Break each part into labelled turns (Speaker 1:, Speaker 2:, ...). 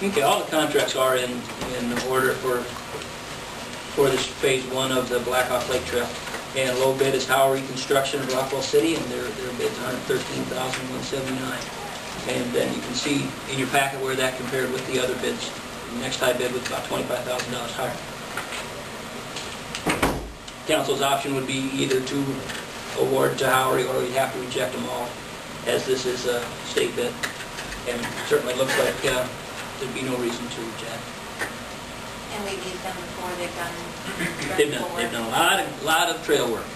Speaker 1: Okay, all the contracts are in order for this phase 1 of the Blackhawk Lake Trail. And low bid is Howery Construction of Rockwell City, and their bid's $113,179. And then you can see in your packet where that compared with the other bids. The next high bid was about $25,000 higher. Council's option would be either to award to Howery, or we'd have to reject them all, as this is a state bid. And it certainly looks like there'd be no reason to reject.
Speaker 2: And we've used them before.
Speaker 1: They've done a lot of trail work,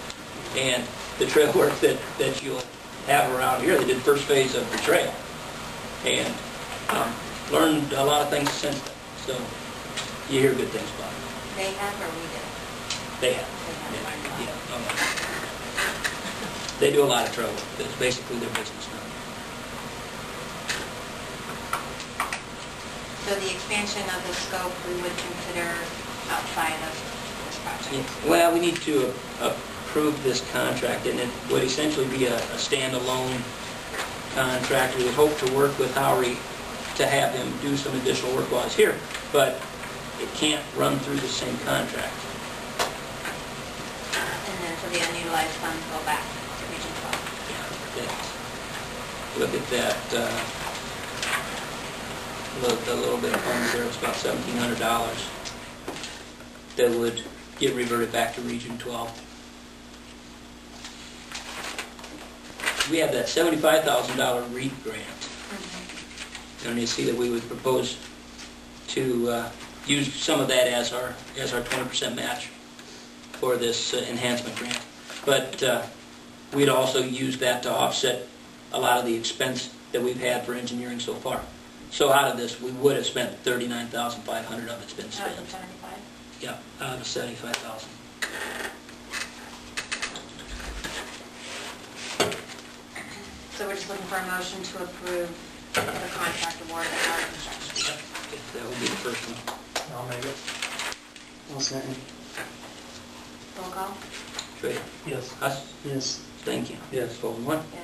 Speaker 1: and the trail work that you'll have around here. They did first phase of the trail, and learned a lot of things since then. So you hear good things about it.
Speaker 2: They have, or we did?
Speaker 1: They have. They do a lot of trail work. It's basically their business now.
Speaker 2: So the expansion of the scope we would consider outside of this project?
Speaker 1: Well, we need to approve this contract, and it would essentially be a standalone contract. We would hope to work with Howery to have him do some additional work while he's here, but it can't run through the same contract.
Speaker 2: And then so the unutilized funds go back to Region 12?
Speaker 1: Yeah. Look at that. The little bit of funds there, it's about $1,700 that would get reverted back to Region 12. We have that $75,000 REAP grant. And you see that we would propose to use some of that as our 20% match for this enhancement grant. But we'd also use that to offset a lot of the expense that we've had for engineering so far. So out of this, we would have spent $39,500 of it's been spent.
Speaker 2: Out of 75?
Speaker 1: Yeah, out of 75,000.
Speaker 2: So we're just looking for a motion to approve the contract award to Howery Construction.
Speaker 1: Okay, that would be the first one.
Speaker 3: I'll make it. I'll second.
Speaker 2: Roll call?
Speaker 1: Trey?
Speaker 3: Yes.
Speaker 1: Huss?
Speaker 3: Yes.
Speaker 1: Thank you.
Speaker 3: Yes.
Speaker 1: Hold one.
Speaker 2: Yes.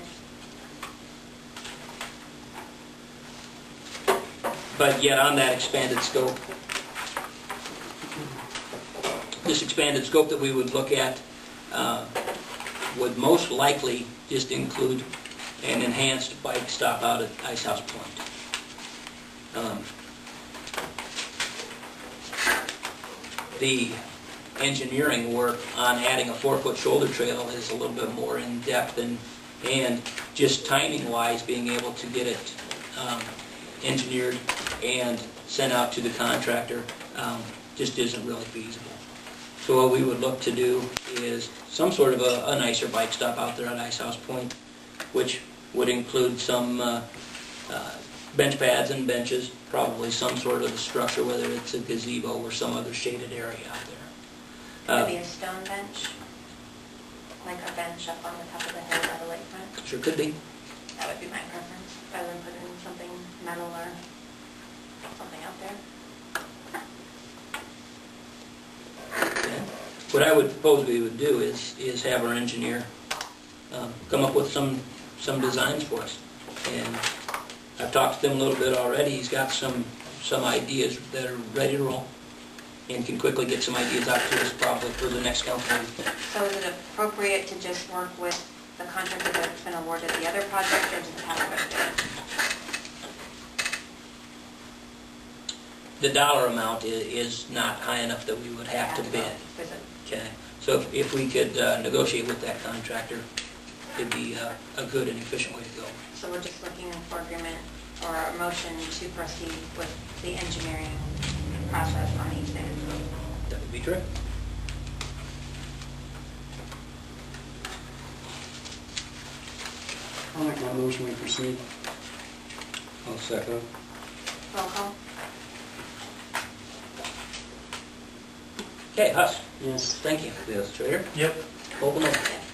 Speaker 1: But yet on that expanded scope, this expanded scope that we would look at would most likely just include an enhanced bike stop out at Ice House Point. The engineering work on adding a 4-foot shoulder trail is a little bit more in depth, and just timing wise, being able to get it engineered and sent out to the contractor just isn't really feasible. So what we would look to do is some sort of a nicer bike stop out there at Ice House Point, which would include some bench pads and benches, probably some sort of a structure, whether it's a gazebo or some other shaded area out there.
Speaker 2: Could it be a stone bench? Like a bench up on the top of the hill by the lakefront?
Speaker 1: Sure could be.
Speaker 2: That would be my preference, rather than put in something metal or something out there.
Speaker 1: Okay. What I would propose we would do is have our engineer come up with some designs for us. And I've talked to them a little bit already. He's got some ideas that are ready to roll and can quickly get some ideas out to us probably for the next council meeting. So
Speaker 2: is it appropriate to just work with the contractor that's been awarded the other project, or does it have to go together?
Speaker 1: The dollar amount is not high enough that we would have to bid. Okay. So if we could negotiate with that contractor, it'd be a good and efficient way to go.
Speaker 2: So we're just looking for agreement or a motion to proceed with the engineering process on each day.
Speaker 1: That would be true.
Speaker 3: I'll make my motion, we proceed.
Speaker 1: I'll second.
Speaker 2: Roll call?
Speaker 1: Okay, Huss.
Speaker 3: Yes.
Speaker 1: Thank you. Yes. Trader?
Speaker 3: Yep.
Speaker 1: Open up.
Speaker 2: Yes.